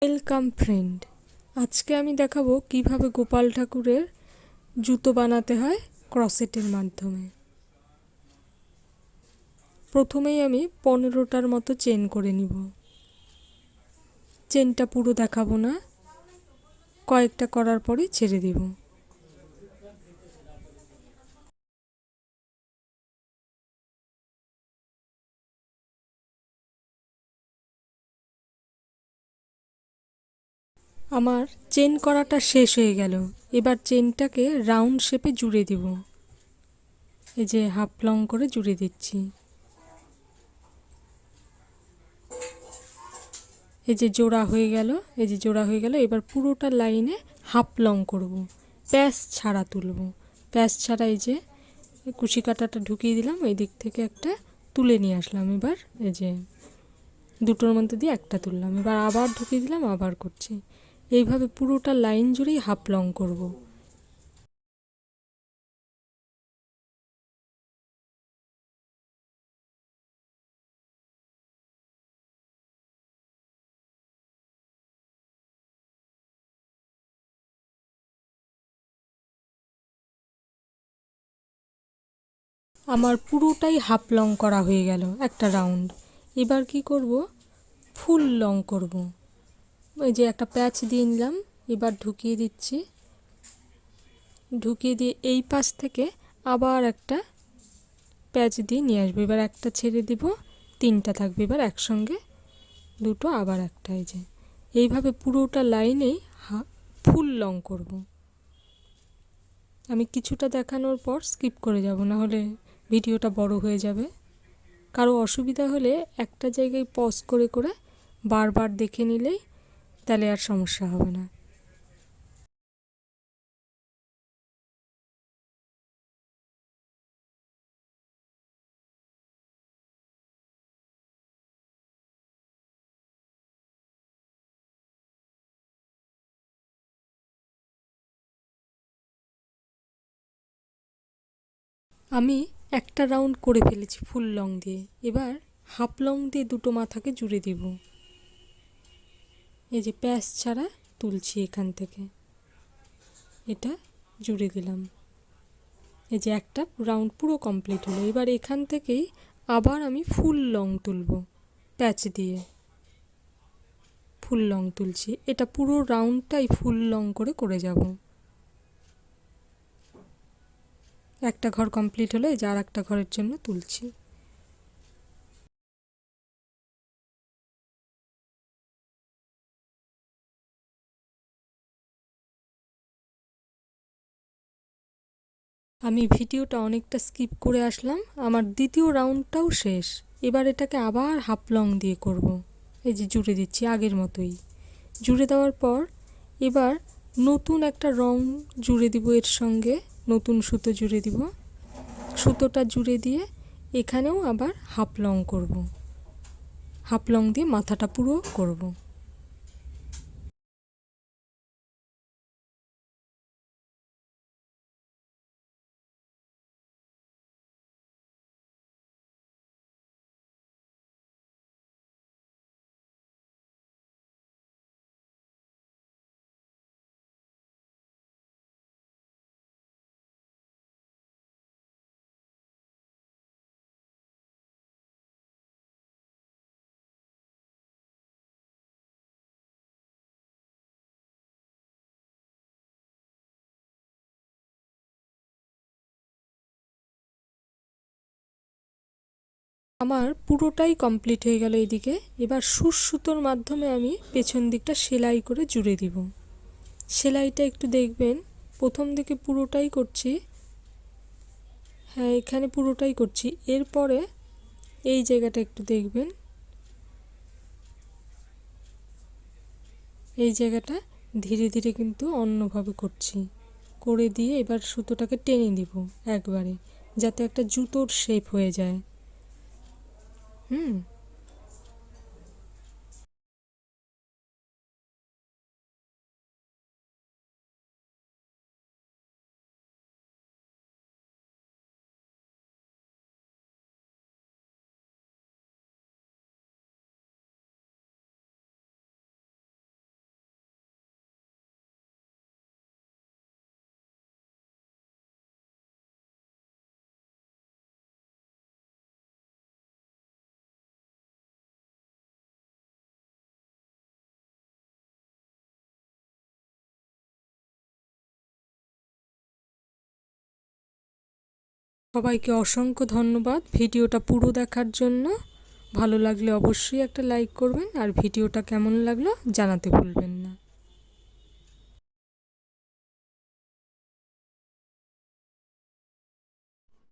Welcome friend, আজকে আমি দেখাবো কিভাবে গোপাল ঠাকুরের জুতো বানাতে হয় ক্রসেটের মাধ্যমে। প্রথমেই আমি 15টার মতো চেন করে নিব। চেনটা পুরো দেখাবো না, কয়েকটা করার পরে ছেড়ে দিব। আমার চেন করাটা শেষ হয়ে গেল। এবার চেনটাকে রাউন্ড শেপে জুড়ে দিব। এই যে হাফ লং করে জুড়ে দিচ্ছি। এই যে জোড়া হয়ে গেল, এই যে জোড়া হয়ে গেল। এবার পুরোটা লাইনে হাফ লং করব, প্যাচ ছাড়া তুলব। প্যাচ ছাড়া এই যে কুশি কাঁটাটা ঢুকিয়ে দিলাম, এই দিক থেকে একটা তুলে নিয়ে আসলাম। এবার এই যে দুটোর মধ্যে দিয়ে একটা তুললাম, এবার আবার ঢুকিয়ে দিলাম, আবার করছি। এইভাবে পুরোটা লাইন জুড়েই হাফ লং করব। আমার পুরোটাই হাফ লং করা হয়ে গেল একটা রাউন্ড। এবার কি করব, ফুল লং করব। ওই যে একটা প্যাচ দিয়ে নিলাম, এবার ঢুকিয়ে দিচ্ছি। ঢুকিয়ে দিয়ে এই পাশ থেকে আবার একটা প্যাচ দিয়ে নিয়ে আসবো। এবার একটা ছেড়ে দিব, তিনটা থাকবে এবার একসঙ্গে, দুটো আবার একটা। এই যে এইভাবে পুরোটা লাইনেই ফুল লং করব। আমি কিছুটা দেখানোর পর স্কিপ করে যাব, না হলে ভিডিওটা বড় হয়ে যাবে। কারো অসুবিধা হলে একটা জায়গায় পজ করে করে বারবার দেখে নিলেই তাহলে আর সমস্যা হবে না। আমি একটা রাউন্ড করে ফেলেছি ফুল লং দিয়ে। এবার হাফ লং দিয়ে দুটো মাথাকে জুড়ে দিব। এই যে প্যাচ ছাড়া তুলছি এখান থেকে, এটা জুড়ে দিলাম। এই যে একটা রাউন্ড পুরো কমপ্লিট হলো। এবার এখান থেকেই আবার আমি ফুল লং তুলব, প্যাচ দিয়ে ফুল লং তুলছি। এটা পুরো রাউন্ডটাই ফুল লং করে করে যাব। একটা ঘর কমপ্লিট হলে এই যে আর একটা ঘরের জন্য তুলছি। আমি ভিডিওটা অনেকটা স্কিপ করে আসলাম, আমার দ্বিতীয় রাউন্ডটাও শেষ। এবার এটাকে আবার হাফ লং দিয়ে করব। এই যে জুড়ে দিচ্ছি আগের মতোই। জুড়ে দেওয়ার পর এবার নতুন একটা রং জুড়ে দিব, এর সঙ্গে নতুন সুতো জুড়ে দিব। সুতোটা জুড়ে দিয়ে এখানেও আবার হাফ লং করব। হাফ লং দিয়ে মাথাটা পুরো করব। আমার পুরোটাই কমপ্লিট হয়ে গেল এইদিকে। এবার সুতোর মাধ্যমে আমি পেছন দিকটা সেলাই করে জুড়ে দিব। সেলাইটা একটু দেখবেন, প্রথম দিকে পুরোটাই করছি, হ্যাঁ এখানে পুরোটাই করছি। এরপরে এই জায়গাটা একটু দেখবেন, এই জায়গাটা ধীরে ধীরে কিন্তু অন্যভাবে করছি। করে দিয়ে এবার সুতোটাকে টেনে দিব একবারে, যাতে একটা জুতোর শেপ হয়ে যায়। হুম। সবাইকে অসংখ্য ধন্যবাদ ভিডিওটা পুরো দেখার জন্য। ভালো লাগলে অবশ্যই একটা লাইক করবেন আর ভিডিওটা কেমন লাগলো জানাতে ভুলবেন না।